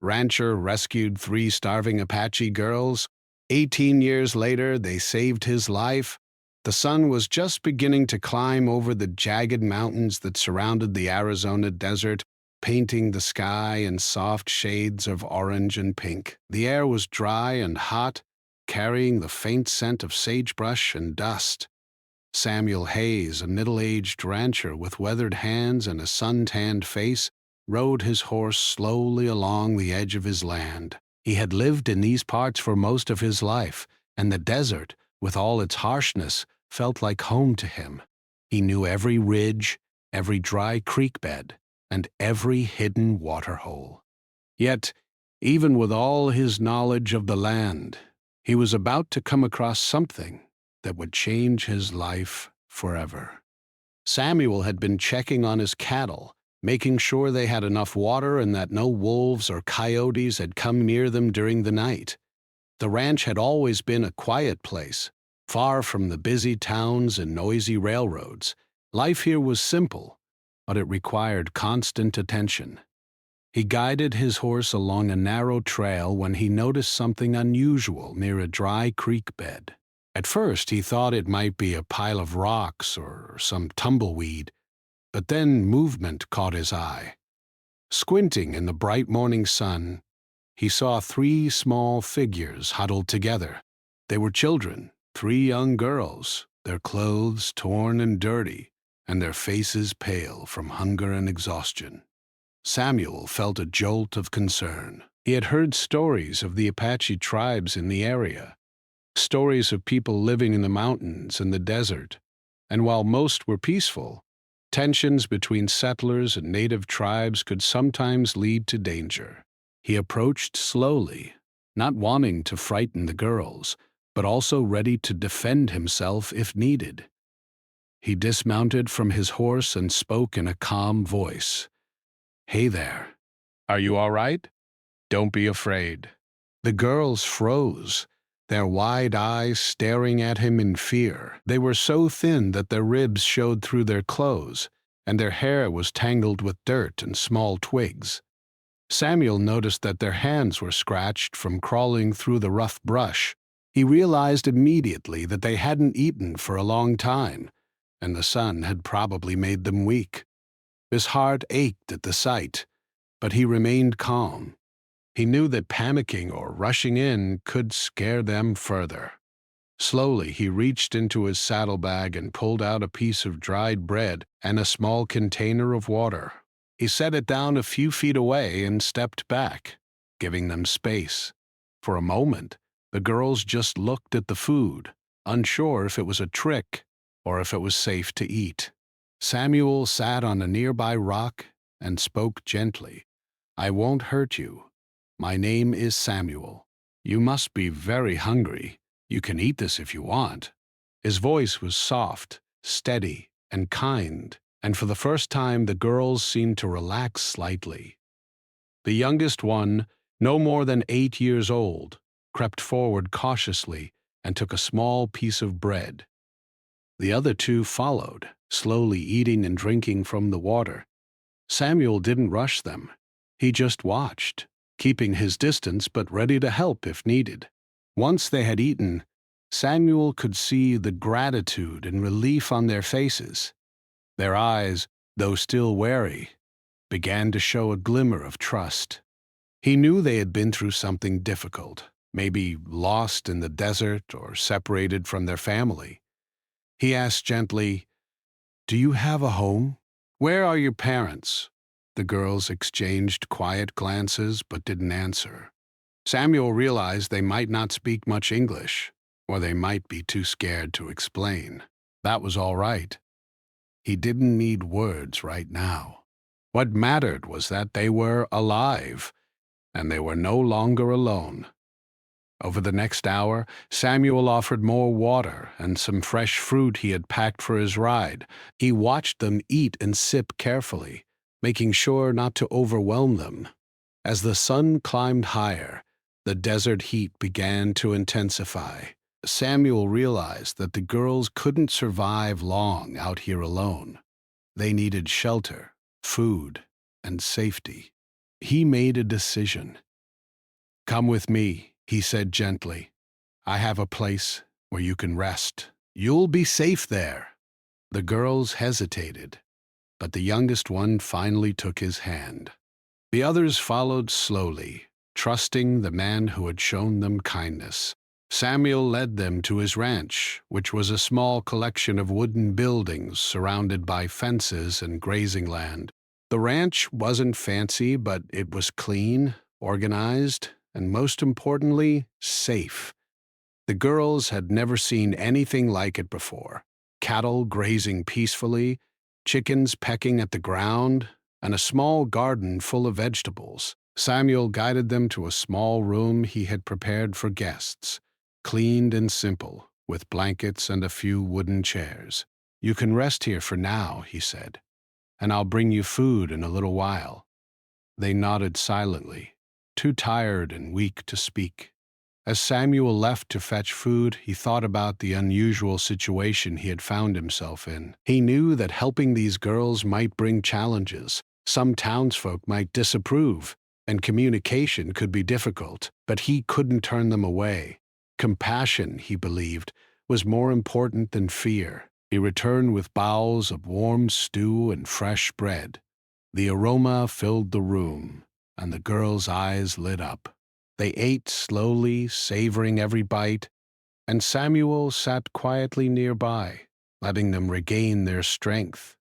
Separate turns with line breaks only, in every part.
rancher rescued 3 starving Apache girls. 18 years later, they saved his life. The sun was just beginning to climb over the jagged mountains that surrounded the Arizona desert, painting the sky in soft shades of orange and pink. The air was dry and hot, carrying the faint scent of sagebrush and dust. Samuel Hayes, a middle-aged rancher with weathered hands and a sun-tanned face, rode his horse slowly along the edge of his land. He had lived in these parts for most of his life, and the desert, with all its harshness, felt like home to him. He knew every ridge, every dry creek bed, and every hidden waterhole. Yet, even with all his knowledge of the land, he was about to come across something that would change his life forever. Samuel had been checking on his cattle, making sure they had enough water and that no wolves or coyotes had come near them during the night. The ranch had always been a quiet place, far from the busy towns and noisy railroads. Life here was simple, but it required constant attention. He guided his horse along a narrow trail when he noticed something unusual near a dry creek bed. At first, he thought it might be a pile of rocks or some tumbleweed, but then movement caught his eye. Squinting in the bright morning sun, he saw 3 small figures huddled together. They were children, 3 young girls, their clothes torn and dirty, and their faces pale from hunger and exhaustion. Samuel felt a jolt of concern. He had heard stories of the Apache tribes in the area, stories of people living in the mountains and the desert, and while most were peaceful, tensions between settlers and native tribes could sometimes lead to danger. He approached slowly, not wanting to frighten the girls, but also ready to defend himself if needed. He dismounted from his horse and spoke in a calm voice. "Hey there. Are you all right? Don't be afraid." The girls froze, their wide eyes staring at him in fear. They were so thin that their ribs showed through their clothes, and their hair was tangled with dirt and small twigs. Samuel noticed that their hands were scratched from crawling through the rough brush. He realized immediately that they hadn't eaten for a long time, and the sun had probably made them weak. His heart ached at the sight, but he remained calm. He knew that panicking or rushing in could scare them further. Slowly, he reached into his saddlebag and pulled out a piece of dried bread and a small container of water. He set it down a few feet away and stepped back, giving them space. For a moment, the girls just looked at the food, unsure if it was a trick or if it was safe to eat. Samuel sat on a nearby rock and spoke gently. "I won't hurt you. My name is Samuel. You must be very hungry. You can eat this if you want." His voice was soft, steady, and kind, and for the first time the girls seemed to relax slightly. The youngest one, no more than 8 years old, crept forward cautiously and took a small piece of bread. The other 2 followed, slowly eating and drinking from the water. Samuel didn't rush them. He just watched, keeping his distance but ready to help if needed. Once they had eaten, Samuel could see the gratitude and relief on their faces. Their eyes, though still wary, began to show a glimmer of trust. He knew they had been through something difficult, maybe lost in the desert or separated from their family. He asked gently, "Do you have a home? Where are your parents?" The girls exchanged quiet glances but didn't answer. Samuel realized they might not speak much English, or they might be too scared to explain. That was all right. He didn't need words right now. What mattered was that they were alive, and they were no longer alone. Over the next hour, Samuel offered more water and some fresh fruit he had packed for his ride. He watched them eat and sip carefully, making sure not to overwhelm them. As the sun climbed higher, the desert heat began to intensify. Samuel realized that the girls couldn't survive long out here alone. They needed shelter, food, and safety. He made a decision. "Come with me," he said gently. "I have a place where you can rest. You'll be safe there." The girls hesitated, but the youngest one finally took his hand. The others followed slowly, trusting the man who had shown them kindness. Samuel led them to his ranch, which was a small collection of wooden buildings surrounded by fences and grazing land. The ranch wasn't fancy, but it was clean, organized, and most importantly, safe. The girls had never seen anything like it before. Cattle grazing peacefully, chickens pecking at the ground, and a small garden full of vegetables. Samuel guided them to a small room he had prepared for guests, cleaned and simple, with blankets and a few wooden chairs. "You can rest here for now," he said, "and I'll bring you food in a little while." They nodded silently, too tired and weak to speak. As Samuel left to fetch food, he thought about the unusual situation he had found himself in. He knew that helping these girls might bring challenges. Some townsfolk might disapprove, and communication could be difficult, but he couldn't turn them away. Compassion, he believed, was more important than fear. He returned with bowls of warm stew and fresh bread. The aroma filled the room, and the girls' eyes lit up. They ate slowly, savoring every bite, and Samuel sat quietly nearby, letting them regain their strength.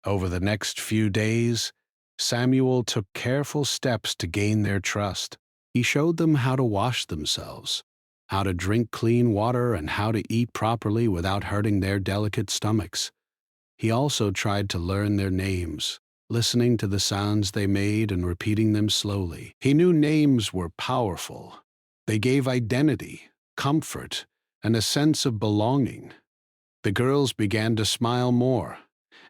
Over the next few days, Samuel took careful steps to gain their trust. He showed them how to wash themselves, how to drink clean water, and how to eat properly without hurting their delicate stomachs. He also tried to learn their names, listening to the sounds they made and repeating them slowly. He knew names were powerful. They gave identity, comfort, and a sense of belonging. The girls began to smile more,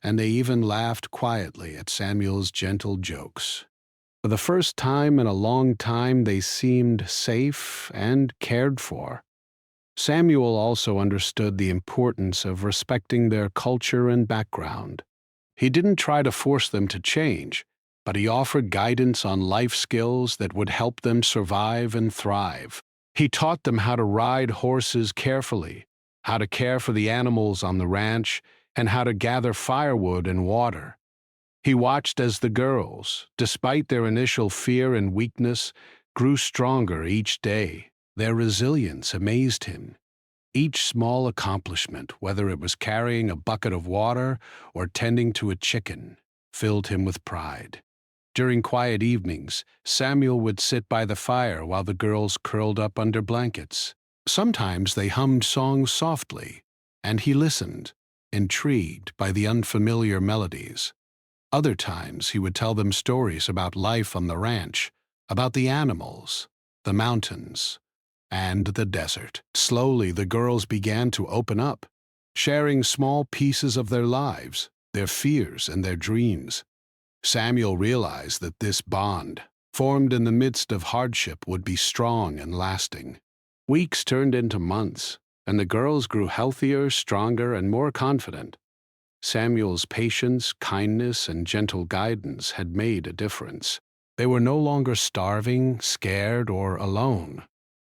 and they even laughed quietly at Samuel's gentle jokes. For the first time in a long time, they seemed safe and cared for. Samuel also understood the importance of respecting their culture and background. He didn't try to force them to change, but he offered guidance on life skills that would help them survive and thrive. He taught them how to ride horses carefully, how to care for the animals on the ranch, and how to gather firewood and water. He watched as the girls, despite their initial fear and weakness, grew stronger each day. Their resilience amazed him. Each small accomplishment, whether it was carrying a bucket of water or tending to a chicken, filled him with pride. During quiet evenings, Samuel would sit by the fire while the girls curled up under blankets. Sometimes they hummed songs softly, and he listened, intrigued by the unfamiliar melodies. Other times he would tell them stories about life on the ranch, about the animals, the mountains, and the desert. Slowly, the girls began to open up, sharing small pieces of their lives, their fears, and their dreams. Samuel realized that this bond, formed in the midst of hardship, would be strong and lasting. Weeks turned into months, and the girls grew healthier, stronger, and more confident. Samuel's patience, kindness, and gentle guidance had made a difference. They were no longer starving, scared, or alone.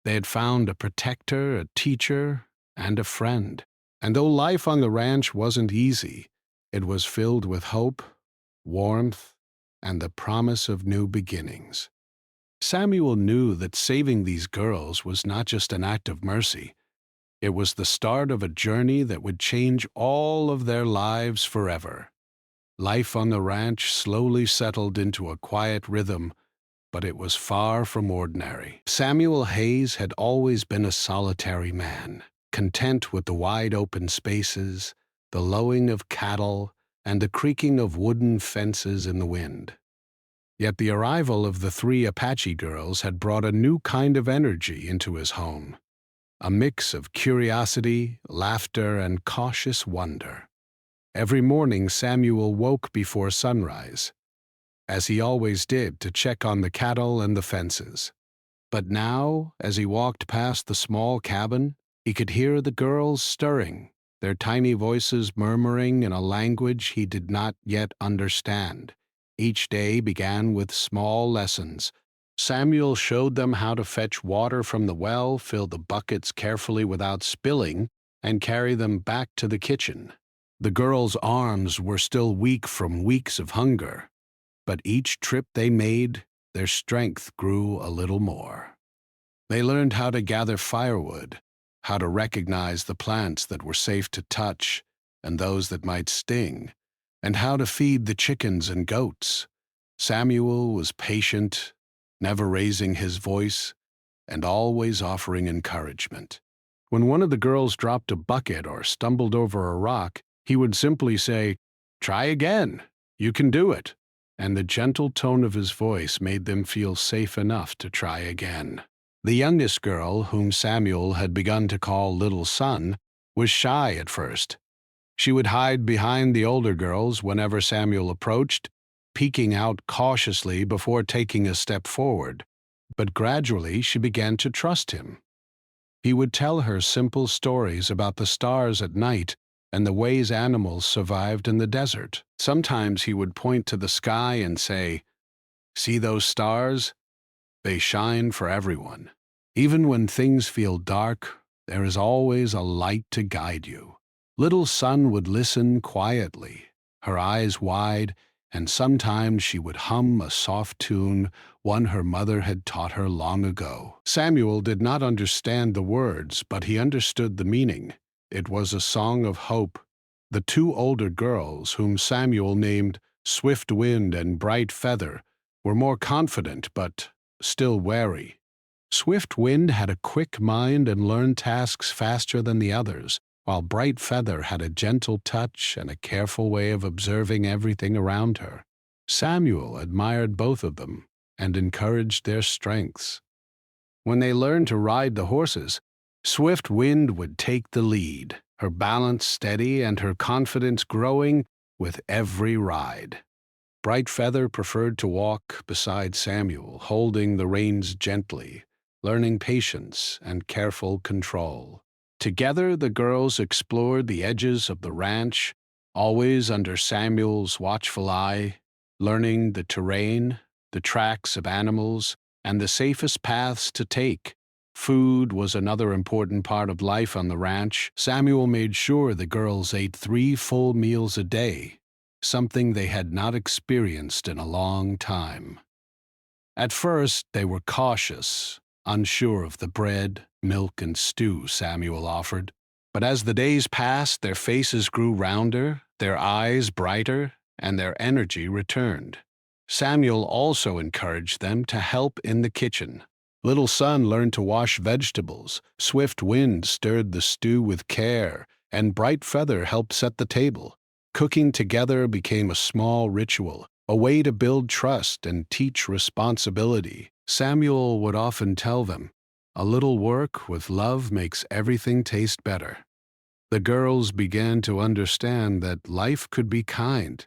They had found a protector, a teacher, and a friend. And though life on the ranch wasn't easy, it was filled with hope, warmth, and the promise of new beginnings. Samuel knew that saving these girls was not just an act of mercy. It was the start of a journey that would change all of their lives forever. Life on the ranch slowly settled into a quiet rhythm, but it was far from ordinary. Samuel Hayes had always been a solitary man, content with the wide open spaces, the lowing of cattle, and the creaking of wooden fences in the wind. Yet the arrival of the 3 Apache girls had brought a new kind of energy into his home, a mix of curiosity, laughter, and cautious wonder. Every morning Samuel woke before sunrise, as he always did, to check on the cattle and the fences. But now, as he walked past the small cabin, he could hear the girls stirring, their tiny voices murmuring in a language he did not yet understand. Each day began with small lessons, Samuel showed them how to fetch water from the well, fill the buckets carefully without spilling, and carry them back to the kitchen. The girls' arms were still weak from weeks of hunger, but each trip they made, their strength grew a little more. They learned how to gather firewood, how to recognize the plants that were safe to touch and those that might sting, and how to feed the chickens and goats. Samuel was patient, never raising his voice, and always offering encouragement. When one of the girls dropped a bucket or stumbled over a rock, he would simply say, "Try again, you can do it." And the gentle tone of his voice made them feel safe enough to try again. The youngest girl, whom Samuel had begun to call Little Son, was shy at first. She would hide behind the older girls whenever Samuel approached, peeking out cautiously before taking a step forward. But gradually she began to trust him. He would tell her simple stories about the stars at night and the ways animals survived in the desert. Sometimes he would point to the sky and say, "See those stars? They shine for everyone. Even when things feel dark, there is always a light to guide you." Little Son would listen quietly, her eyes wide, and sometimes she would hum a soft tune, one her mother had taught her long ago. Samuel did not understand the words, but he understood the meaning. It was a song of hope. The two older girls, whom Samuel named Swift Wind and Bright Feather, were more confident but still wary. Swift Wind had a quick mind and learned tasks faster than the others, while Bright Feather had a gentle touch and a careful way of observing everything around her. Samuel admired both of them and encouraged their strengths. When they learned to ride the horses, Swift Wind would take the lead, her balance steady and her confidence growing with every ride. Bright Feather preferred to walk beside Samuel, holding the reins gently, learning patience and careful control. Together, the girls explored the edges of the ranch, always under Samuel's watchful eye, learning the terrain, the tracks of animals, and the safest paths to take. Food was another important part of life on the ranch. Samuel made sure the girls ate 3 full meals a day, something they had not experienced in a long time. At first, they were cautious, unsure of the bread, milk, and stew Samuel offered. But as the days passed, their faces grew rounder, their eyes brighter, and their energy returned. Samuel also encouraged them to help in the kitchen. Little Son learned to wash vegetables, Swift Wind stirred the stew with care, and Bright Feather helped set the table. Cooking together became a small ritual, a way to build trust and teach responsibility. Samuel would often tell them, "A little work with love makes everything taste better." The girls began to understand that life could be kind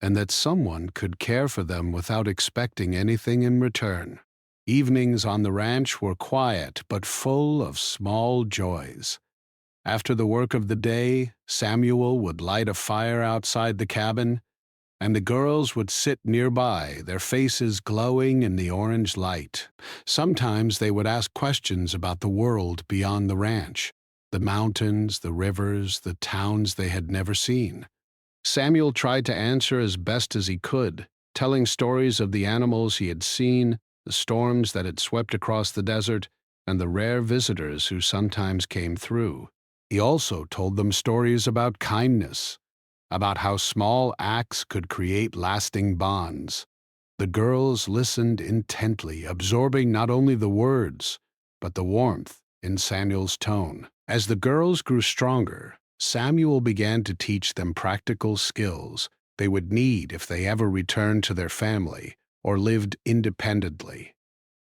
and that someone could care for them without expecting anything in return. Evenings on the ranch were quiet but full of small joys. After the work of the day, Samuel would light a fire outside the cabin, and the girls would sit nearby, their faces glowing in the orange light. Sometimes they would ask questions about the world beyond the ranch, the mountains, the rivers, the towns they had never seen. Samuel tried to answer as best as he could, telling stories of the animals he had seen, the storms that had swept across the desert, and the rare visitors who sometimes came through. He also told them stories about kindness, about how small acts could create lasting bonds. The girls listened intently, absorbing not only the words, but the warmth in Samuel's tone. As the girls grew stronger, Samuel began to teach them practical skills they would need if they ever returned to their family or lived independently.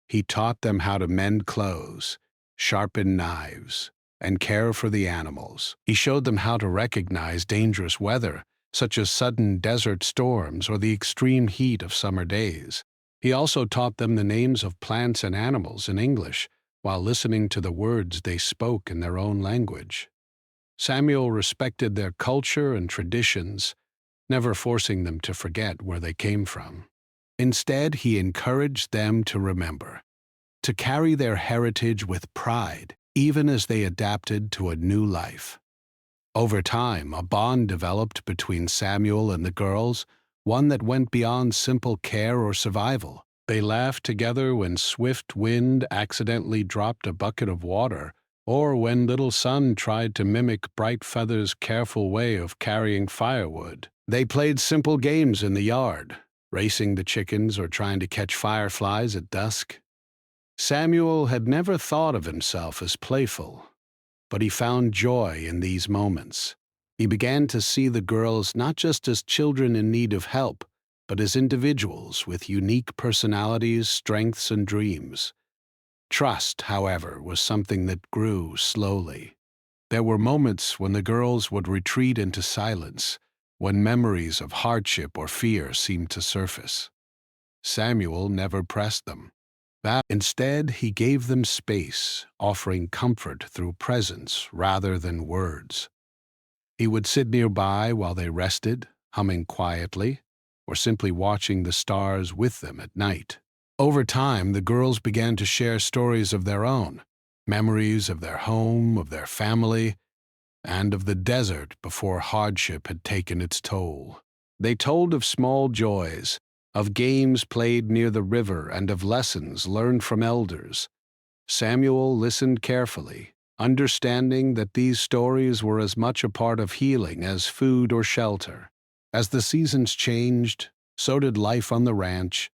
He taught them how to mend clothes, sharpen knives, and care for the animals. He showed them how to recognize dangerous weather, such as sudden desert storms or the extreme heat of summer days. He also taught them the names of plants and animals in English, while listening to the words they spoke in their own language. Samuel respected their culture and traditions, never forcing them to forget where they came from. Instead, he encouraged them to remember, to carry their heritage with pride, even as they adapted to a new life. Over time, a bond developed between Samuel and the girls, one that went beyond simple care or survival. They laughed together when swift wind accidentally dropped a bucket of water, or when little Sun tried to mimic Bright Feather's careful way of carrying firewood. They played simple games in the yard, racing the chickens or trying to catch fireflies at dusk. Samuel had never thought of himself as playful, but he found joy in these moments. He began to see the girls not just as children in need of help, but as individuals with unique personalities, strengths, and dreams. Trust, however, was something that grew slowly. There were moments when the girls would retreat into silence, when memories of hardship or fear seemed to surface. Samuel never pressed them. Instead, he gave them space, offering comfort through presence rather than words. He would sit nearby while they rested, humming quietly, or simply watching the stars with them at night. Over time, the girls began to share stories of their own, memories of their home, of their family, and of the desert before hardship had taken its toll. They told of small joys, of games played near the river, and of lessons learned from elders. Samuel listened carefully, understanding that these stories were as much a part of healing as food or shelter. As the seasons changed, so did life on the ranch.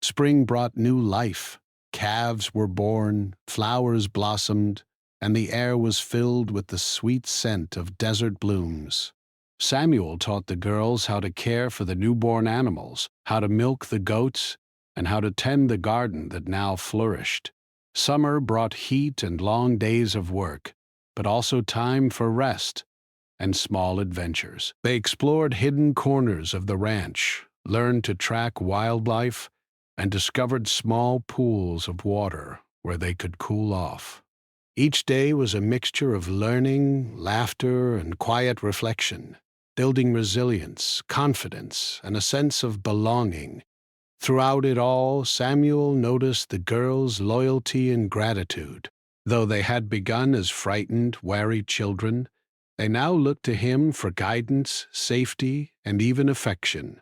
Spring brought new life. Calves were born, flowers blossomed, and the air was filled with the sweet scent of desert blooms. Samuel taught the girls how to care for the newborn animals, how to milk the goats, and how to tend the garden that now flourished. Summer brought heat and long days of work, but also time for rest and small adventures. They explored hidden corners of the ranch, learned to track wildlife, and discovered small pools of water where they could cool off. Each day was a mixture of learning, laughter, and quiet reflection, building resilience, confidence, and a sense of belonging. Throughout it all, Samuel noticed the girls' loyalty and gratitude. Though they had begun as frightened, wary children, they now looked to him for guidance, safety, and even affection.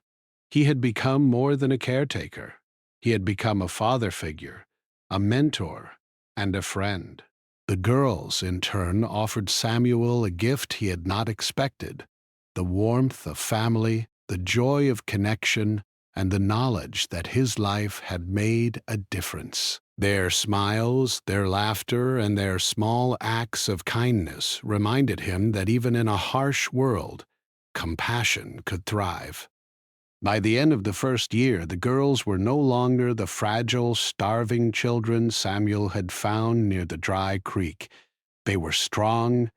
He had become more than a caretaker. He had become a father figure, a mentor, and a friend. The girls, in turn, offered Samuel a gift he had not expected: the warmth of family, the joy of connection, and the knowledge that his life had made a difference. Their smiles, their laughter, and their small acts of kindness reminded him that even in a harsh world, compassion could thrive. By the end of the first year, the girls were no longer the fragile, starving children Samuel had found near the dry creek. They were strong,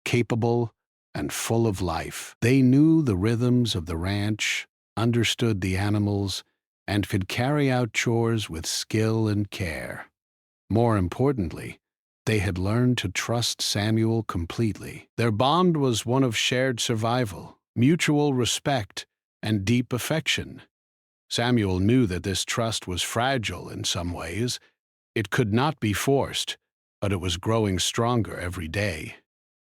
capable, and full of life. They knew the rhythms of the ranch, understood the animals, and could carry out chores with skill and care. More importantly, they had learned to trust Samuel completely. Their bond was one of shared survival, mutual respect, and deep affection. Samuel knew that this trust was fragile in some ways. It could not be forced, but it was growing stronger every day.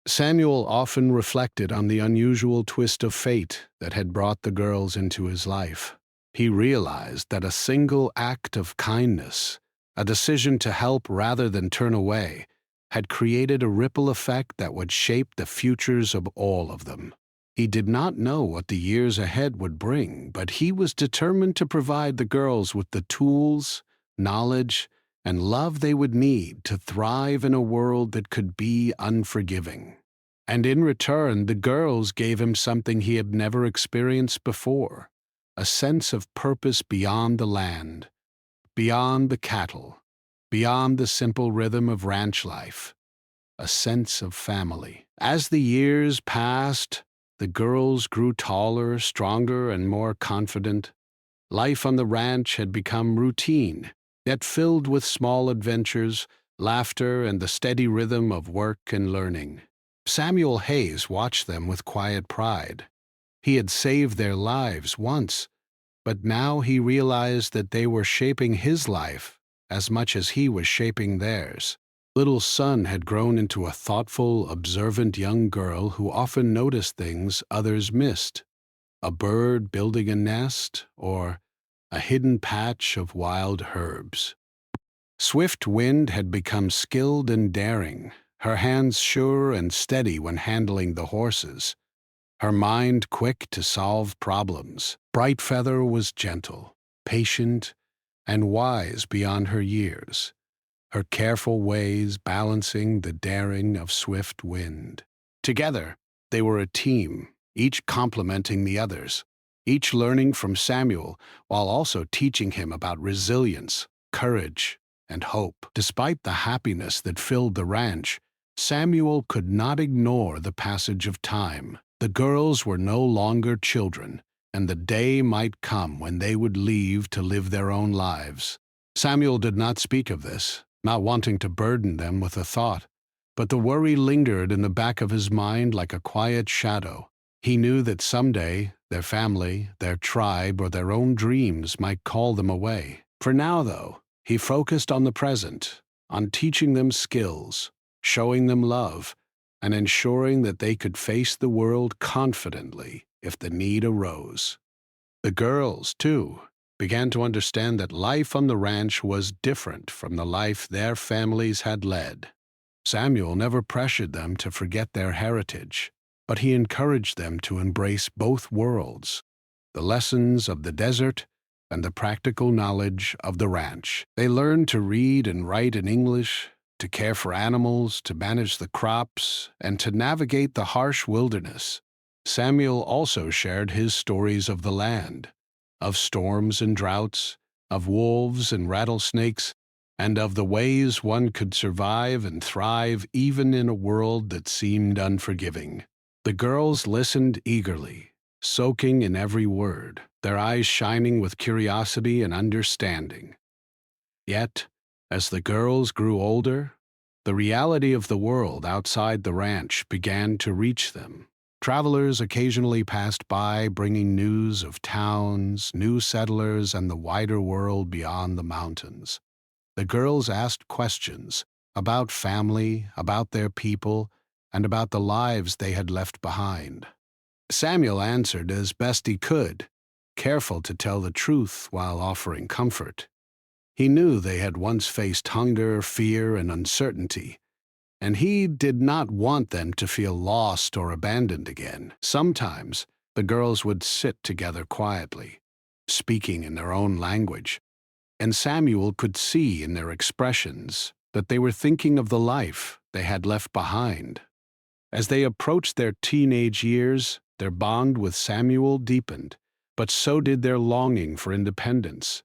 Samuel often reflected on the unusual twist of fate that had brought the girls into his life. He realized that a single act of kindness, a decision to help rather than turn away, had created a ripple effect that would shape the futures of all of them. He did not know what the years ahead would bring, but he was determined to provide the girls with the tools, knowledge, and love they would need to thrive in a world that could be unforgiving. And in return, the girls gave him something he had never experienced before: a sense of purpose beyond the land, beyond the cattle, beyond the simple rhythm of ranch life, a sense of family. As the years passed, the girls grew taller, stronger, and more confident. Life on the ranch had become routine, yet filled with small adventures, laughter, and the steady rhythm of work and learning. Samuel Hayes watched them with quiet pride. He had saved their lives once, But now he realized that they were shaping his life as much as he was shaping theirs. Little Sun had grown into a thoughtful, observant young girl who often noticed things others missed. A bird building a nest, or a hidden patch of wild herbs. Swift Wind had become skilled and daring, her hands sure and steady when handling the horses, her mind quick to solve problems. Bright Feather was gentle, patient, and wise beyond her years, her careful ways balancing the daring of Swift Wind. Together, they were a team, each complementing the others, each learning from Samuel while also teaching him about resilience, courage, and hope. Despite the happiness that filled the ranch, Samuel could not ignore the passage of time. The girls were no longer children, and the day might come when they would leave to live their own lives. Samuel did not speak of this, not wanting to burden them with a thought, but the worry lingered in the back of his mind like a quiet shadow. He knew that someday their family, their tribe, or their own dreams might call them away. For now, though, he focused on the present, on teaching them skills, showing them love, and ensuring that they could face the world confidently if the need arose. The girls, too, began to understand that life on the ranch was different from the life their families had led. Samuel never pressured them to forget their heritage, but he encouraged them to embrace both worlds, the lessons of the desert and the practical knowledge of the ranch. They learned to read and write in English, to care for animals, to manage the crops, and to navigate the harsh wilderness. Samuel also shared his stories of the land, of storms and droughts, of wolves and rattlesnakes, and of the ways one could survive and thrive even in a world that seemed unforgiving. The girls listened eagerly, soaking in every word, their eyes shining with curiosity and understanding. Yet, as the girls grew older, the reality of the world outside the ranch began to reach them. Travelers occasionally passed by, bringing news of towns, new settlers, and the wider world beyond the mountains. The girls asked questions about family, about their people, and about the lives they had left behind. Samuel answered as best he could, careful to tell the truth while offering comfort. He knew they had once faced hunger, fear, and uncertainty, and he did not want them to feel lost or abandoned again. Sometimes the girls would sit together quietly, speaking in their own language, and Samuel could see in their expressions that they were thinking of the life they had left behind. As they approached their teenage years, their bond with Samuel deepened, but so did their longing for independence.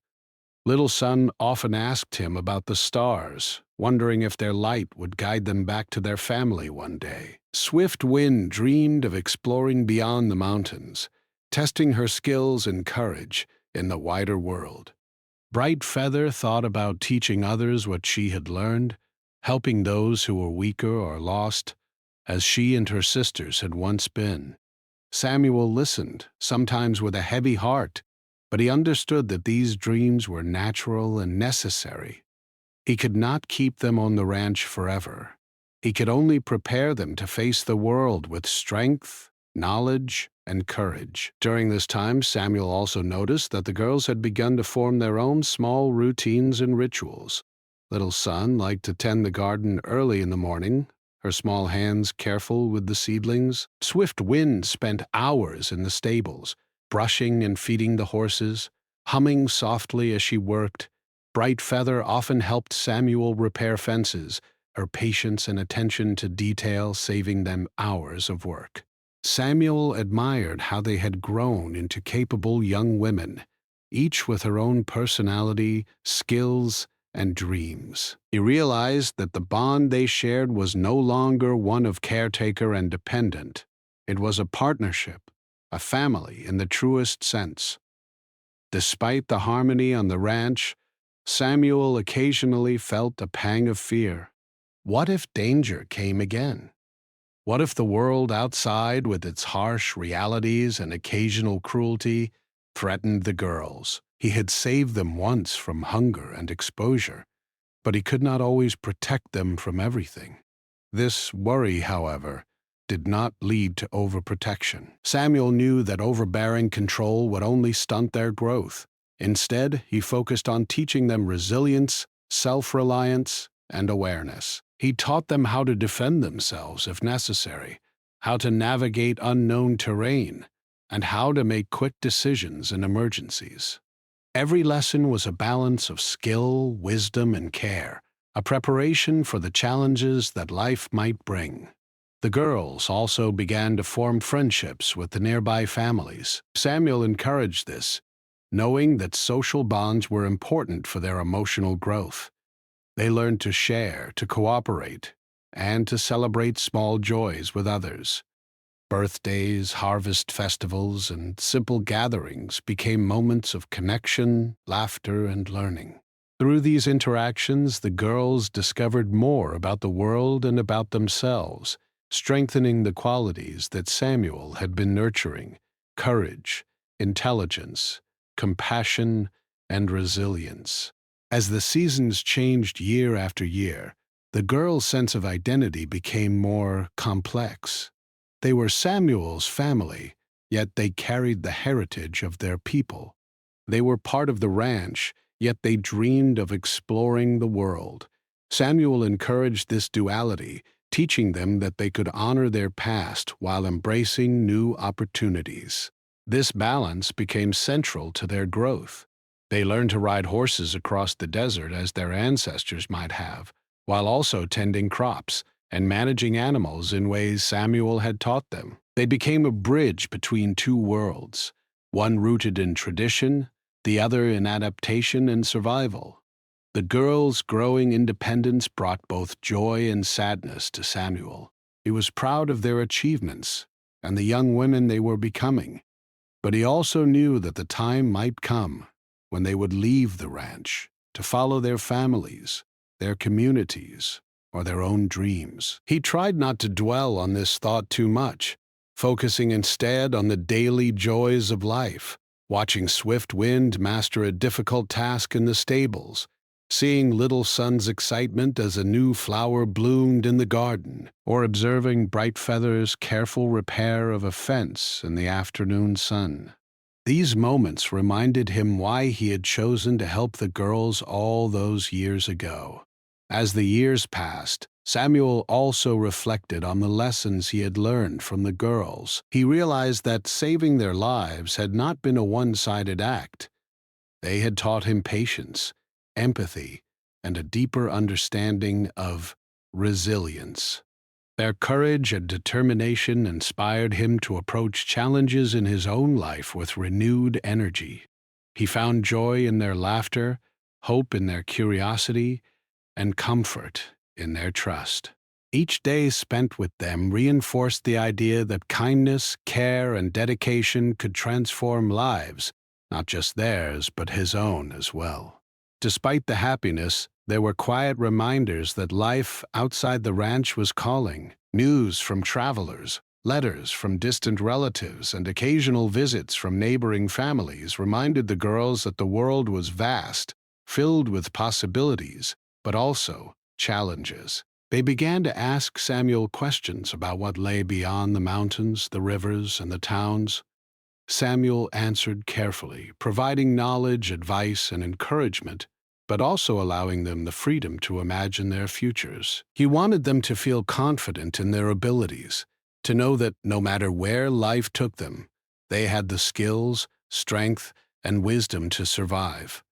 Little Sun often asked him about the stars, wondering if their light would guide them back to their family one day. Swift Wind dreamed of exploring beyond the mountains, testing her skills and courage in the wider world. Bright Feather thought about teaching others what she had learned, helping those who were weaker or lost, as she and her sisters had once been. Samuel listened, sometimes with a heavy heart, but he understood that these dreams were natural and necessary. He could not keep them on the ranch forever. He could only prepare them to face the world with strength, knowledge, and courage. During this time, Samuel also noticed that the girls had begun to form their own small routines and rituals. Little Sun liked to tend the garden early in the morning, her small hands careful with the seedlings. Swift Wind spent hours in the stables, brushing and feeding the horses, humming softly as she worked. Bright Feather often helped Samuel repair fences, her patience and attention to detail saving them hours of work. Samuel admired how they had grown into capable young women, each with her own personality, skills, and dreams. He realized that the bond they shared was no longer one of caretaker and dependent. It was a partnership, a family in the truest sense. Despite the harmony on the ranch, Samuel occasionally felt a pang of fear. What if danger came again? What if the world outside, with its harsh realities and occasional cruelty, threatened the girls. He had saved them once from hunger and exposure, but he could not always protect them from everything. This worry, however, did not lead to overprotection. Samuel knew that overbearing control would only stunt their growth. Instead, he focused on teaching them resilience, self-reliance, and awareness. He taught them how to defend themselves if necessary, how to navigate unknown terrain, and how to make quick decisions in emergencies. Every lesson was a balance of skill, wisdom, and care, a preparation for the challenges that life might bring. The girls also began to form friendships with the nearby families. Samuel encouraged this, knowing that social bonds were important for their emotional growth. They learned to share, to cooperate, and to celebrate small joys with others. Birthdays, harvest festivals, and simple gatherings became moments of connection, laughter, and learning. Through these interactions, the girls discovered more about the world and about themselves, strengthening the qualities that Samuel had been nurturing: courage, intelligence, compassion, and resilience. As the seasons changed year after year, the girls' sense of identity became more complex. They were Samuel's family, yet they carried the heritage of their people. They were part of the ranch, yet they dreamed of exploring the world. Samuel encouraged this duality, teaching them that they could honor their past while embracing new opportunities. This balance became central to their growth. They learned to ride horses across the desert as their ancestors might have, while also tending crops and managing animals in ways Samuel had taught them. They became a bridge between two worlds, one rooted in tradition, the other in adaptation and survival. The girls' growing independence brought both joy and sadness to Samuel. He was proud of their achievements and the young women they were becoming, but he also knew that the time might come when they would leave the ranch to follow their families, their communities, or their own dreams. He tried not to dwell on this thought too much, focusing instead on the daily joys of life, watching Swift Wind master a difficult task in the stables, seeing little Son's excitement as a new flower bloomed in the garden, or observing Bright Feather's careful repair of a fence in the afternoon sun. These moments reminded him why he had chosen to help the girls all those years ago. As the years passed, Samuel also reflected on the lessons he had learned from the girls. He realized that saving their lives had not been a one-sided act. They had taught him patience, empathy, and a deeper understanding of resilience. Their courage and determination inspired him to approach challenges in his own life with renewed energy. He found joy in their laughter, hope in their curiosity, and comfort in their trust. Each day spent with them reinforced the idea that kindness, care, and dedication could transform lives, not just theirs, but his own as well. Despite the happiness, there were quiet reminders that life outside the ranch was calling. News from travelers, letters from distant relatives, and occasional visits from neighboring families reminded the girls that the world was vast, filled with possibilities, but also challenges. They began to ask Samuel questions about what lay beyond the mountains, the rivers, and the towns. Samuel answered carefully, providing knowledge, advice, and encouragement, but also allowing them the freedom to imagine their futures. He wanted them to feel confident in their abilities, to know that no matter where life took them, they had the skills, strength, and wisdom to survive.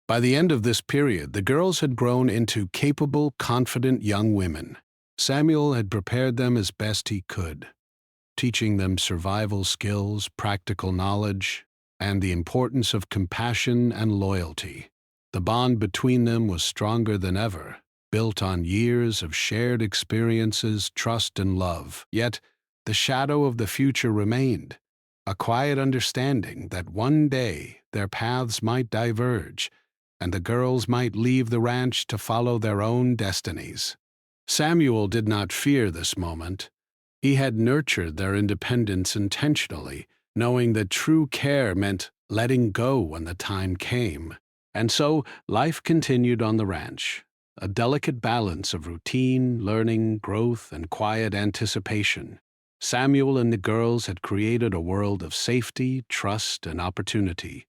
By the end of this period, the girls had grown into capable, confident young women. Samuel had prepared them as best he could, teaching them survival skills, practical knowledge, and the importance of compassion and loyalty. The bond between them was stronger than ever, built on years of shared experiences, trust, and love. Yet, the shadow of the future remained, a quiet understanding that one day their paths might diverge, and the girls might leave the ranch to follow their own destinies. Samuel did not fear this moment. He had nurtured their independence intentionally, knowing that true care meant letting go when the time came. And so life continued on the ranch, a delicate balance of routine, learning, growth, and quiet anticipation. Samuel and the girls had created a world of safety, trust, and opportunity,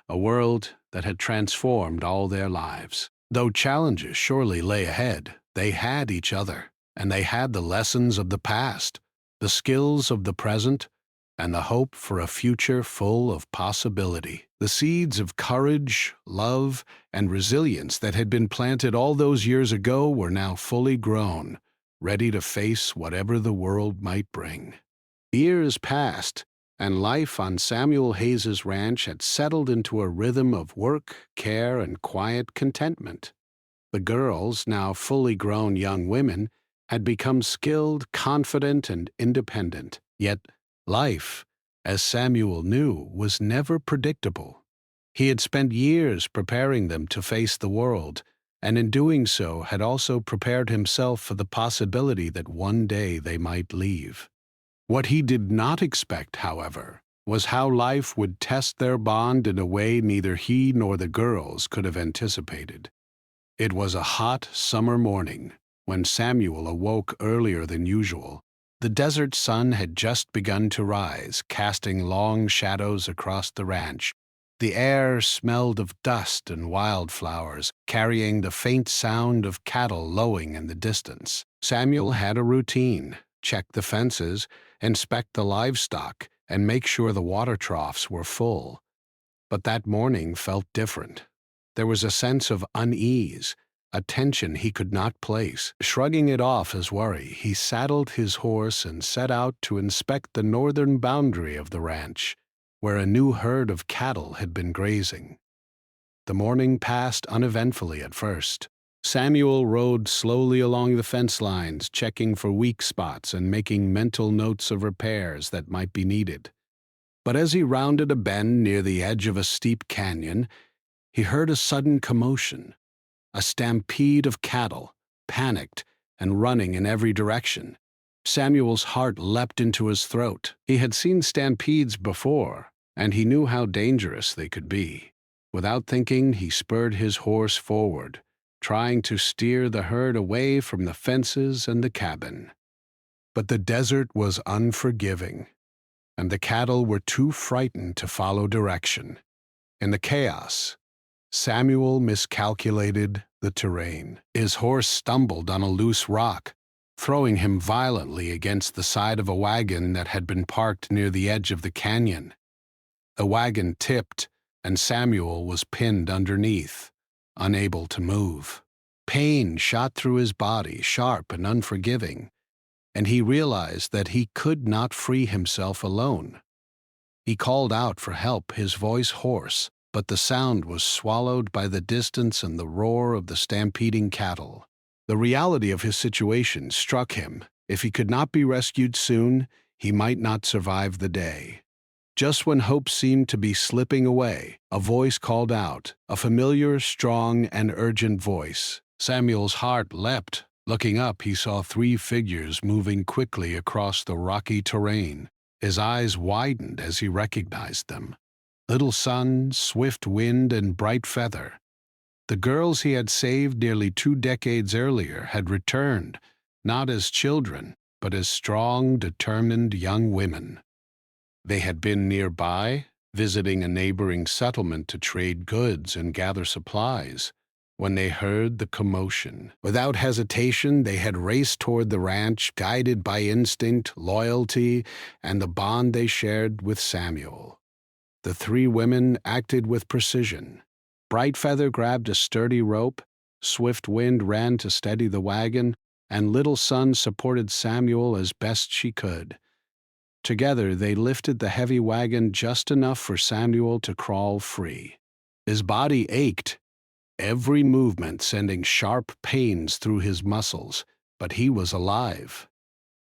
a world that had transformed all their lives. Though challenges surely lay ahead, they had each other, and they had the lessons of the past, the skills of the present, and the hope for a future full of possibility. The seeds of courage, love, and resilience that had been planted all those years ago were now fully grown, ready to face whatever the world might bring. Years passed, and life on Samuel Hayes's ranch had settled into a rhythm of work, care, and quiet contentment. The girls, now fully grown young women, had become skilled, confident, and independent. Yet life, as Samuel knew, was never predictable. He had spent years preparing them to face the world, and in doing so had also prepared himself for the possibility that one day they might leave. What he did not expect, however, was how life would test their bond in a way neither he nor the girls could have anticipated. It was a hot summer morning when Samuel awoke earlier than usual. The desert sun had just begun to rise, casting long shadows across the ranch. The air smelled of dust and wildflowers, carrying the faint sound of cattle lowing in the distance. Samuel had a routine: check the fences, inspect the livestock, and make sure the water troughs were full. But that morning felt different. There was a sense of unease, a tension he could not place. Shrugging it off as worry, he saddled his horse and set out to inspect the northern boundary of the ranch, where a new herd of cattle had been grazing. The morning passed uneventfully at first. Samuel rode slowly along the fence lines, checking for weak spots and making mental notes of repairs that might be needed. But as he rounded a bend near the edge of a steep canyon, he heard a sudden commotion. A stampede of cattle, panicked and running in every direction. Samuel's heart leapt into his throat. He had seen stampedes before, and he knew how dangerous they could be. Without thinking, he spurred his horse forward, trying to steer the herd away from the fences and the cabin. But the desert was unforgiving, and the cattle were too frightened to follow direction. In the chaos, Samuel miscalculated the terrain. His horse stumbled on a loose rock, throwing him violently against the side of a wagon that had been parked near the edge of the canyon. The wagon tipped, and Samuel was pinned underneath, unable to move. Pain shot through his body, sharp and unforgiving, and he realized that he could not free himself alone. He called out for help, his voice hoarse, but the sound was swallowed by the distance and the roar of the stampeding cattle. The reality of his situation struck him. If he could not be rescued soon, he might not survive the day. Just when hope seemed to be slipping away, a voice called out, a familiar, strong, and urgent voice. Samuel's heart leapt. Looking up, he saw three figures moving quickly across the rocky terrain. His eyes widened as he recognized them. Little Sun, Swift Wind, and Bright Feather. The girls he had saved nearly 2 decades earlier had returned, not as children, but as strong, determined young women. They had been nearby, visiting a neighboring settlement to trade goods and gather supplies, when they heard the commotion. Without hesitation, they had raced toward the ranch, guided by instinct, loyalty, and the bond they shared with Samuel. The 3 women acted with precision. Bright Feather grabbed a sturdy rope, Swift Wind ran to steady the wagon, and Little Sun supported Samuel as best she could. Together, they lifted the heavy wagon just enough for Samuel to crawl free. His body ached, every movement sending sharp pains through his muscles, but he was alive.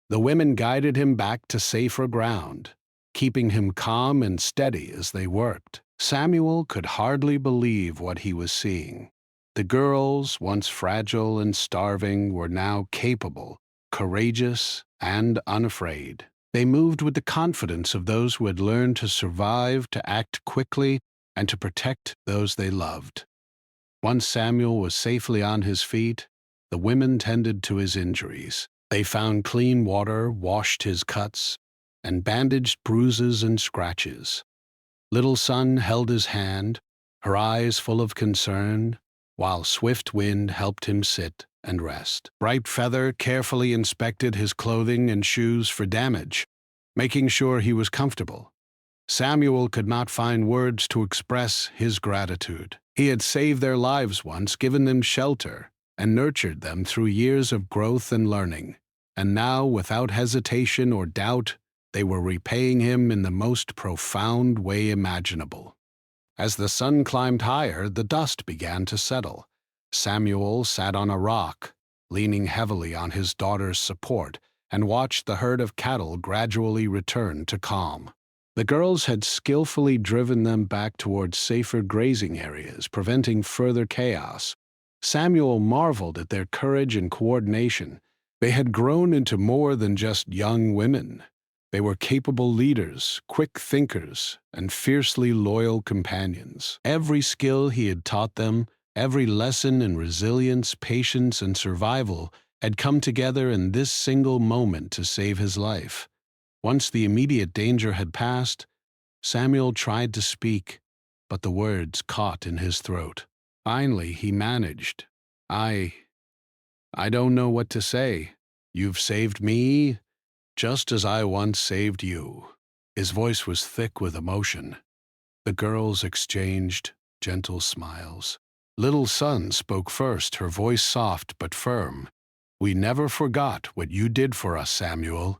The women guided him back to safer ground, keeping him calm and steady as they worked. Samuel could hardly believe what he was seeing. The girls, once fragile and starving, were now capable, courageous, and unafraid. They moved with the confidence of those who had learned to survive, to act quickly, and to protect those they loved. Once Samuel was safely on his feet, the women tended to his injuries. They found clean water, washed his cuts, and bandaged bruises and scratches. Little Sun held his hand, her eyes full of concern, while Swift Wind helped him sit and rest. Bright Feather carefully inspected his clothing and shoes for damage, making sure he was comfortable. Samuel could not find words to express his gratitude. He had saved their lives once, given them shelter, and nurtured them through years of growth and learning. And now, without hesitation or doubt, they were repaying him in the most profound way imaginable. As the sun climbed higher, the dust began to settle. Samuel sat on a rock, leaning heavily on his daughter's support, and watched the herd of cattle gradually return to calm. The girls had skillfully driven them back towards safer grazing areas, preventing further chaos. Samuel marveled at their courage and coordination. They had grown into more than just young women. They were capable leaders, quick thinkers, and fiercely loyal companions. Every skill he had taught them, every lesson in resilience, patience, and survival had come together in this single moment to save his life. Once the immediate danger had passed, Samuel tried to speak, but the words caught in his throat. Finally, he managed. I don't know what to say. You've saved me, just as I once saved you." His voice was thick with emotion. The girls exchanged gentle smiles. Little Sun spoke first, her voice soft but firm. "We never forgot what you did for us, Samuel.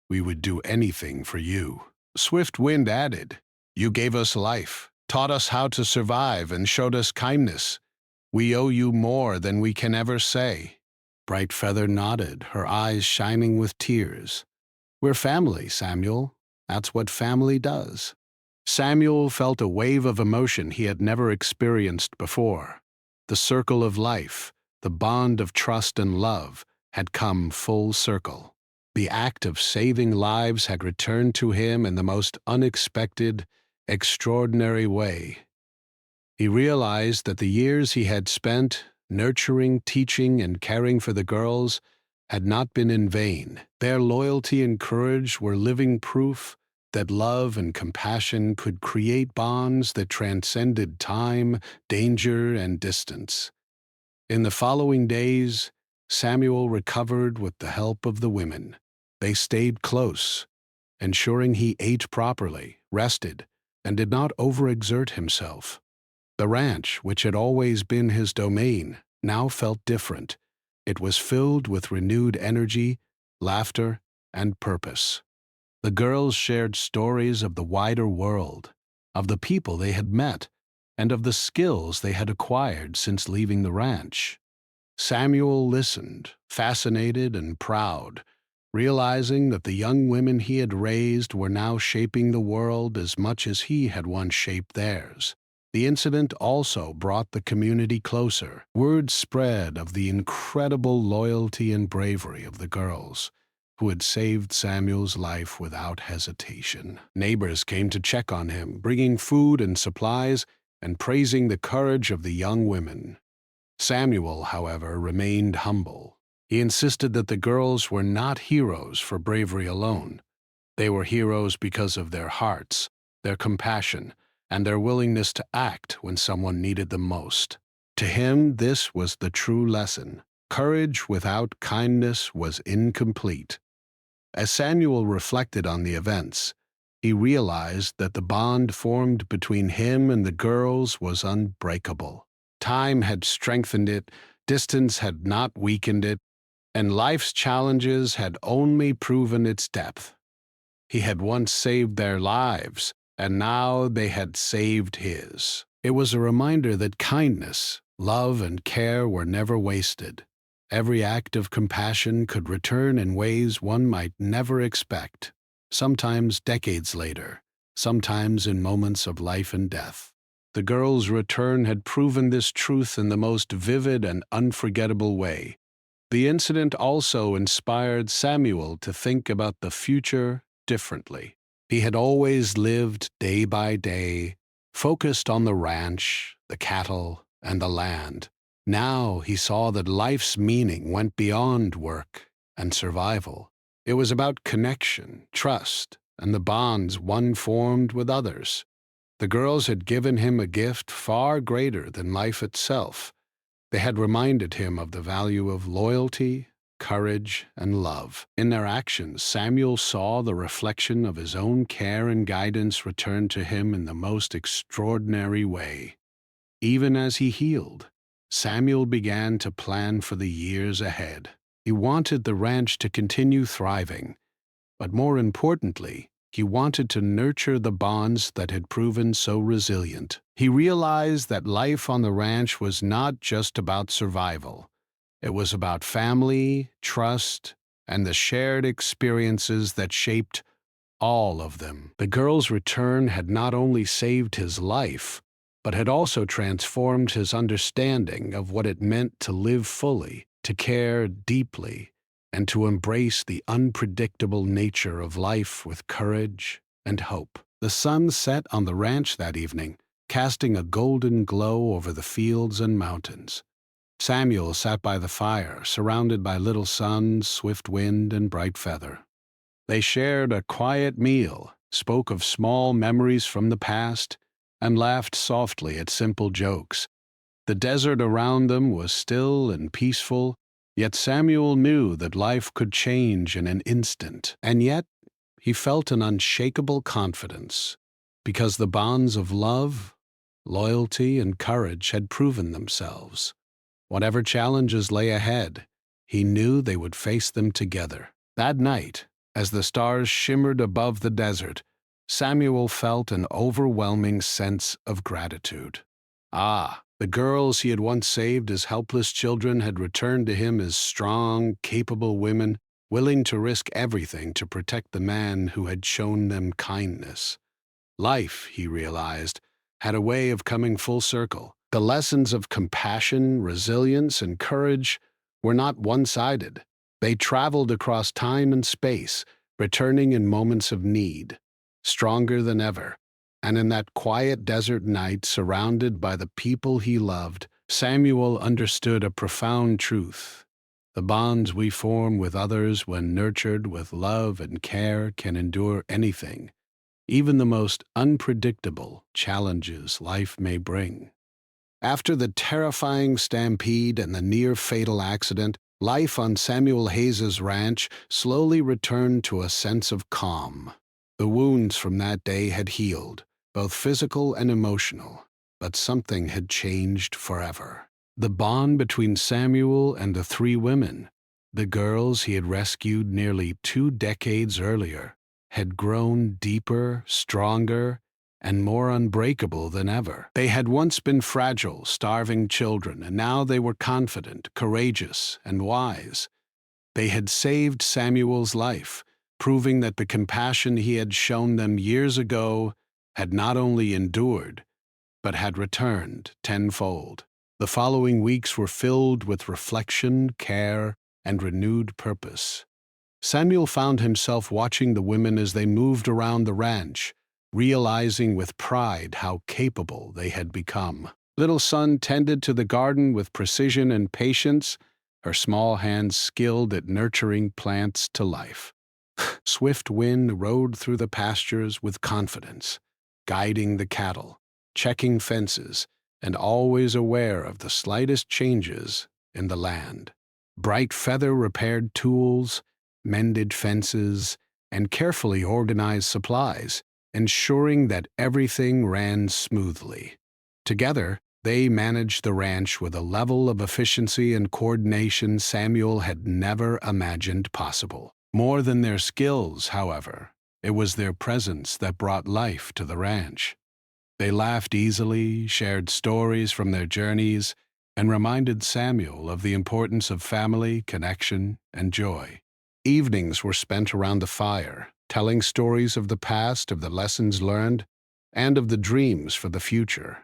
We would do anything for you." Swift Wind added, "You gave us life, taught us how to survive, and showed us kindness. We owe you more than we can ever say." Bright Feather nodded, her eyes shining with tears. "We're family, Samuel. That's what family does." Samuel felt a wave of emotion he had never experienced before. The circle of life, the bond of trust and love, had come full circle. The act of saving lives had returned to him in the most unexpected, extraordinary way. He realized that the years he had spent nurturing, teaching, and caring for the girls had not been in vain. Their loyalty and courage were living proof that love and compassion could create bonds that transcended time, danger, and distance. In the following days, Samuel recovered with the help of the women. They stayed close, ensuring he ate properly, rested, and did not overexert himself. The ranch, which had always been his domain, now felt different. It was filled with renewed energy, laughter, and purpose. The girls shared stories of the wider world, of the people they had met, and of the skills they had acquired since leaving the ranch. Samuel listened, fascinated and proud, realizing that the young women he had raised were now shaping the world as much as he had once shaped theirs. The incident also brought the community closer. Word spread of the incredible loyalty and bravery of the girls, who had saved Samuel's life without hesitation. Neighbors came to check on him, bringing food and supplies and praising the courage of the young women. Samuel, however, remained humble. He insisted that the girls were not heroes for bravery alone. They were heroes because of their hearts, their compassion, and their willingness to act when someone needed them most. To him, this was the true lesson. Courage without kindness was incomplete. As Samuel reflected on the events, he realized that the bond formed between him and the girls was unbreakable. Time had strengthened it, distance had not weakened it, and life's challenges had only proven its depth. He had once saved their lives, and now they had saved his. It was a reminder that kindness, love, and care were never wasted. Every act of compassion could return in ways one might never expect, sometimes decades later, sometimes in moments of life and death. The girls' return had proven this truth in the most vivid and unforgettable way. The incident also inspired Samuel to think about the future differently. He had always lived day by day, focused on the ranch, the cattle, and the land. Now he saw that life's meaning went beyond work and survival. It was about connection, trust, and the bonds one formed with others. The girls had given him a gift far greater than life itself. They had reminded him of the value of loyalty, courage, and love. In their actions, Samuel saw the reflection of his own care and guidance return to him in the most extraordinary way. Even as he healed, Samuel began to plan for the years ahead. He wanted the ranch to continue thriving, but more importantly, he wanted to nurture the bonds that had proven so resilient. He realized that life on the ranch was not just about survival. It was about family, trust, and the shared experiences that shaped all of them. The girl's return had not only saved his life, but had also transformed his understanding of what it meant to live fully, to care deeply, and to embrace the unpredictable nature of life with courage and hope. The sun set on the ranch that evening, casting a golden glow over the fields and mountains. Samuel sat by the fire, surrounded by little Sun, Swift Wind, and Bright Feather. They shared a quiet meal, spoke of small memories from the past, and laughed softly at simple jokes. The desert around them was still and peaceful, yet Samuel knew that life could change in an instant. And yet, he felt an unshakable confidence, because the bonds of love, loyalty, and courage had proven themselves. Whatever challenges lay ahead, he knew they would face them together. That night, as the stars shimmered above the desert, Samuel felt an overwhelming sense of gratitude. The girls he had once saved as helpless children had returned to him as strong, capable women, willing to risk everything to protect the man who had shown them kindness. Life, he realized, had a way of coming full circle. The lessons of compassion, resilience, and courage were not one-sided. They traveled across time and space, returning in moments of need, stronger than ever. And in that quiet desert night, surrounded by the people he loved, Samuel understood a profound truth. The bonds we form with others when nurtured with love and care can endure anything, even the most unpredictable challenges life may bring. After the terrifying stampede and the near-fatal accident, life on Samuel Hayes's ranch slowly returned to a sense of calm. The wounds from that day had healed, both physical and emotional, but something had changed forever. The bond between Samuel and the three women, the girls he had rescued nearly 2 decades earlier, had grown deeper, stronger, and more unbreakable than ever. They had once been fragile, starving children, and now they were confident, courageous, and wise. They had saved Samuel's life, proving that the compassion he had shown them years ago had not only endured, but had returned tenfold. The following weeks were filled with reflection, care, and renewed purpose. Samuel found himself watching the women as they moved around the ranch, realizing with pride how capable they had become. Little Sun tended to the garden with precision and patience, her small hands skilled at nurturing plants to life. Swift Wind rode through the pastures with confidence, guiding the cattle, checking fences, and always aware of the slightest changes in the land. Bright Feather repaired tools, mended fences, and carefully organized supplies, ensuring that everything ran smoothly. Together, they managed the ranch with a level of efficiency and coordination Samuel had never imagined possible. More than their skills, however, it was their presence that brought life to the ranch. They laughed easily, shared stories from their journeys, and reminded Samuel of the importance of family, connection, and joy. Evenings were spent around the fire, telling stories of the past, of the lessons learned, and of the dreams for the future.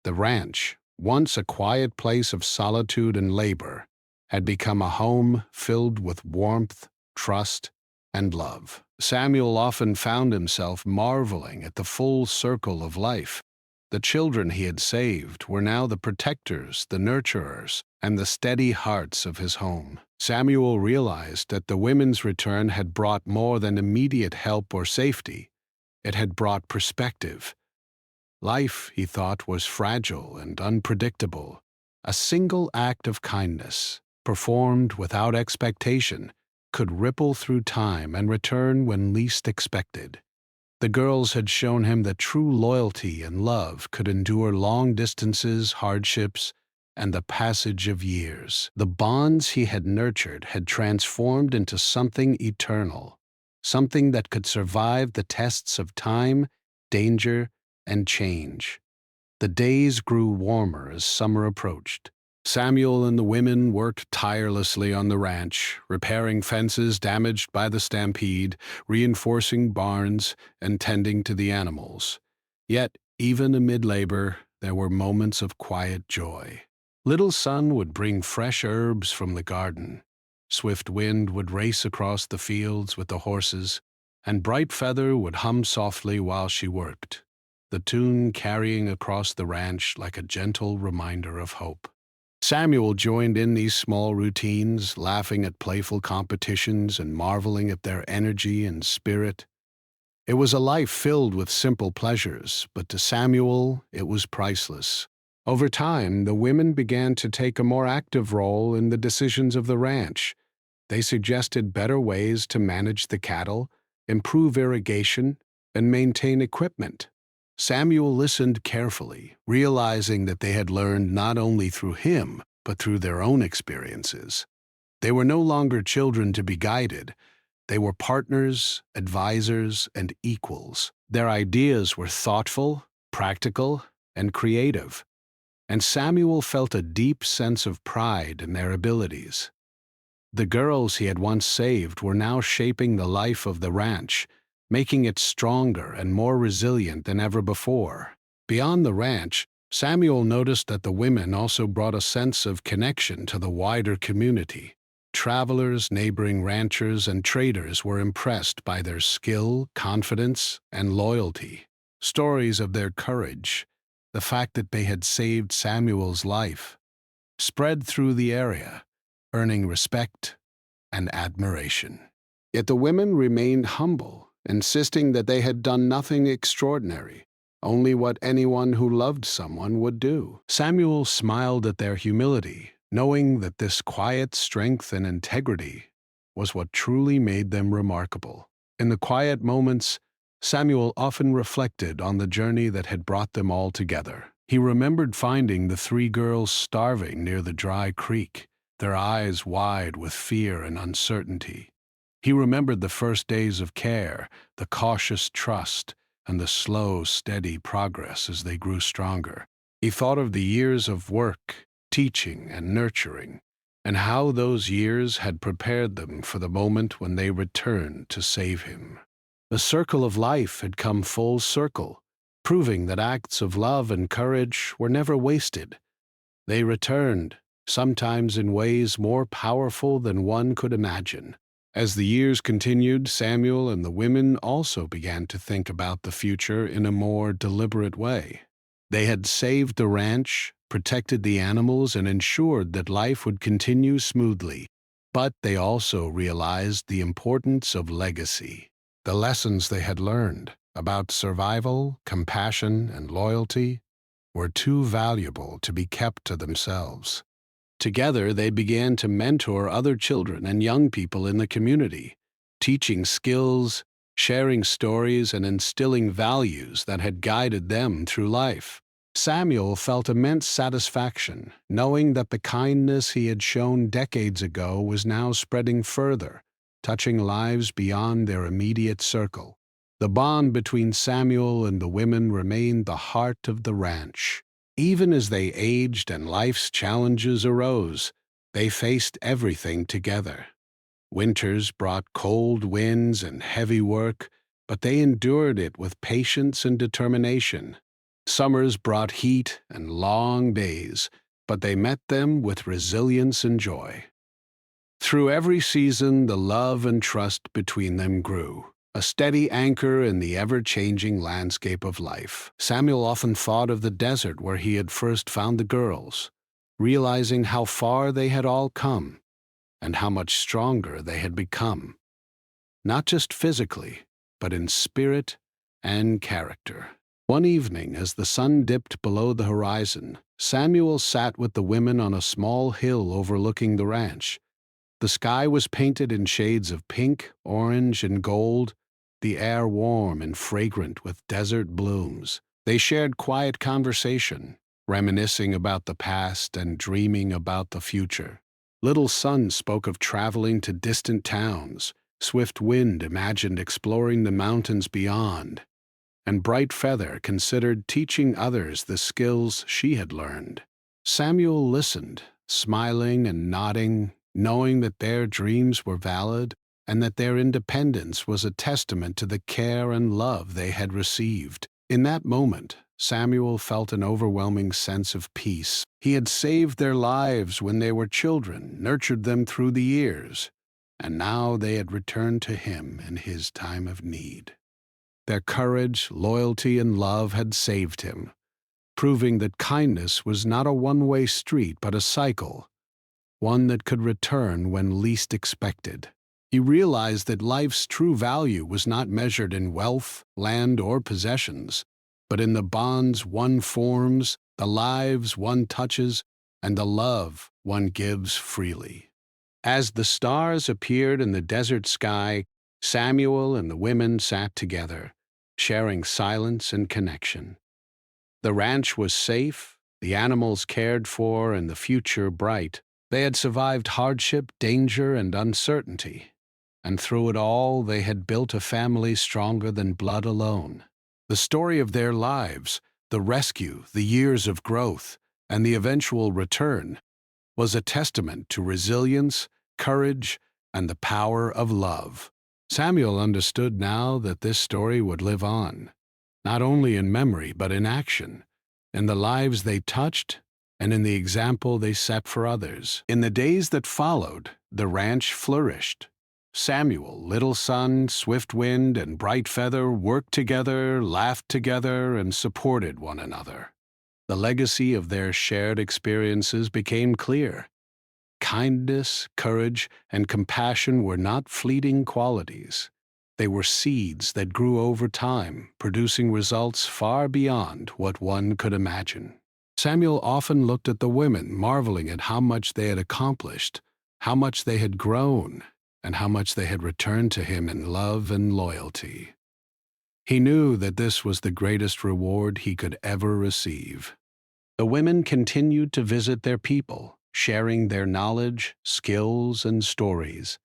The ranch, once a quiet place of solitude and labor, had become a home filled with warmth, trust, and love. Samuel often found himself marveling at the full circle of life. The children he had saved were now the protectors, the nurturers, and the steady hearts of his home. Samuel realized that the women's return had brought more than immediate help or safety. It had brought perspective. Life, he thought, was fragile and unpredictable. A single act of kindness, performed without expectation, could ripple through time and return when least expected. The girls had shown him that true loyalty and love could endure long distances, hardships, and the passage of years. The bonds he had nurtured had transformed into something eternal, something that could survive the tests of time, danger, and change. The days grew warmer as summer approached. Samuel and the women worked tirelessly on the ranch, repairing fences damaged by the stampede, reinforcing barns, and tending to the animals. Yet, even amid labor, there were moments of quiet joy. Little Sun would bring fresh herbs from the garden. Swift Wind would race across the fields with the horses, and Bright Feather would hum softly while she worked, the tune carrying across the ranch like a gentle reminder of hope. Samuel joined in these small routines, laughing at playful competitions and marveling at their energy and spirit. It was a life filled with simple pleasures, but to Samuel, it was priceless. Over time, the women began to take a more active role in the decisions of the ranch. They suggested better ways to manage the cattle, improve irrigation, and maintain equipment. Samuel listened carefully, realizing that they had learned not only through him, but through their own experiences. They were no longer children to be guided. They were partners, advisors, and equals. Their ideas were thoughtful, practical, and creative, and Samuel felt a deep sense of pride in their abilities. The girls he had once saved were now shaping the life of the ranch, making it stronger and more resilient than ever before. Beyond the ranch, Samuel noticed that the women also brought a sense of connection to the wider community. Travelers, neighboring ranchers, and traders were impressed by their skill, confidence, and loyalty. Stories of their courage, the fact that they had saved Samuel's life, spread through the area, earning respect and admiration. Yet the women remained humble, insisting that they had done nothing extraordinary, only what anyone who loved someone would do. Samuel smiled at their humility, knowing that this quiet strength and integrity was what truly made them remarkable. In the quiet moments, Samuel often reflected on the journey that had brought them all together. He remembered finding the three girls starving near the dry creek, their eyes wide with fear and uncertainty. He remembered the first days of care, the cautious trust, and the slow, steady progress as they grew stronger. He thought of the years of work, teaching, and nurturing, and how those years had prepared them for the moment when they returned to save him. The circle of life had come full circle, proving that acts of love and courage were never wasted. They returned, sometimes in ways more powerful than one could imagine. As the years continued, Samuel and the women also began to think about the future in a more deliberate way. They had saved the ranch, protected the animals, and ensured that life would continue smoothly. But they also realized the importance of legacy. The lessons they had learned about survival, compassion, and loyalty were too valuable to be kept to themselves. Together, they began to mentor other children and young people in the community, teaching skills, sharing stories, and instilling values that had guided them through life. Samuel felt immense satisfaction, knowing that the kindness he had shown decades ago was now spreading further, touching lives beyond their immediate circle. The bond between Samuel and the women remained the heart of the ranch. Even as they aged and life's challenges arose, they faced everything together. Winters brought cold winds and heavy work, but they endured it with patience and determination. Summers brought heat and long days, but they met them with resilience and joy. Through every season, the love and trust between them grew, a steady anchor in the ever-changing landscape of life. Samuel often thought of the desert where he had first found the girls, realizing how far they had all come and how much stronger they had become, not just physically, but in spirit and character. One evening, as the sun dipped below the horizon, Samuel sat with the women on a small hill overlooking the ranch. The sky was painted in shades of pink, orange, and gold, the air warm and fragrant with desert blooms. They shared quiet conversation, reminiscing about the past and dreaming about the future. Little Sun spoke of traveling to distant towns. Swift Wind imagined exploring the mountains beyond, and Bright Feather considered teaching others the skills she had learned. Samuel listened, smiling and nodding, knowing that their dreams were valid and that their independence was a testament to the care and love they had received. In that moment, Samuel felt an overwhelming sense of peace. He had saved their lives when they were children, nurtured them through the years, and now they had returned to him in his time of need. Their courage, loyalty, and love had saved him, proving that kindness was not a one-way street but a cycle, one that could return when least expected. He realized that life's true value was not measured in wealth, land, or possessions, but in the bonds one forms, the lives one touches, and the love one gives freely. As the stars appeared in the desert sky, Samuel and the women sat together, sharing silence and connection. The ranch was safe, the animals cared for, and the future bright. They had survived hardship, danger, and uncertainty, and through it all they had built a family stronger than blood alone. The story of their lives, the rescue, the years of growth, and the eventual return, was a testament to resilience, courage, and the power of love. Samuel understood now that this story would live on, not only in memory but in action, in the lives they touched and in the example they set for others. In the days that followed, the ranch flourished. Samuel, Little Sun, Swift Wind, and Bright Feather worked together, laughed together, and supported one another. The legacy of their shared experiences became clear. Kindness, courage, and compassion were not fleeting qualities. They were seeds that grew over time, producing results far beyond what one could imagine. Samuel often looked at the women, marveling at how much they had accomplished, how much they had grown, and how much they had returned to him in love and loyalty. He knew that this was the greatest reward he could ever receive. The women continued to visit their people, sharing their knowledge, skills, and stories.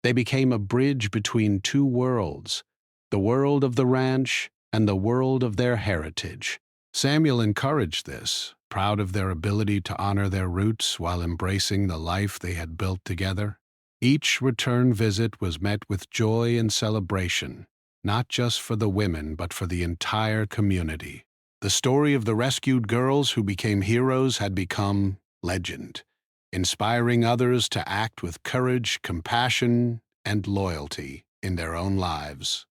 They became a bridge between two worlds, the world of the ranch and the world of their heritage. Samuel encouraged this, proud of their ability to honor their roots while embracing the life they had built together. Each return visit was met with joy and celebration, not just for the women but for the entire community. The story of the rescued girls who became heroes had become legend, inspiring others to act with courage, compassion, and loyalty in their own lives.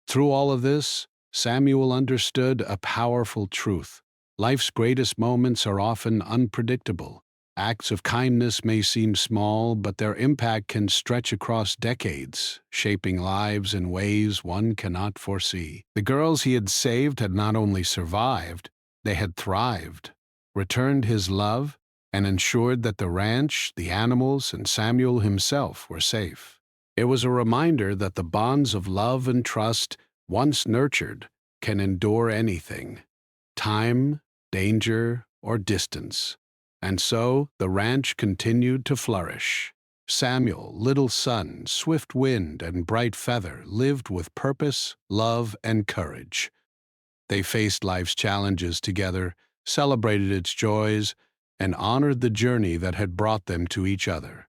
Through all of this, Samuel understood a powerful truth. Life's greatest moments are often unpredictable. Acts of kindness may seem small, but their impact can stretch across decades, shaping lives in ways one cannot foresee. The girls he had saved had not only survived, they had thrived, returned his love, and ensured that the ranch, the animals, and Samuel himself were safe. It was a reminder that the bonds of love and trust, once nurtured, can endure anything: time, danger, or distance. And so the ranch continued to flourish. Samuel, Little Sun, Swift Wind, and Bright Feather lived with purpose, love, and courage. They faced life's challenges together, celebrated its joys, and honored the journey that had brought them to each other.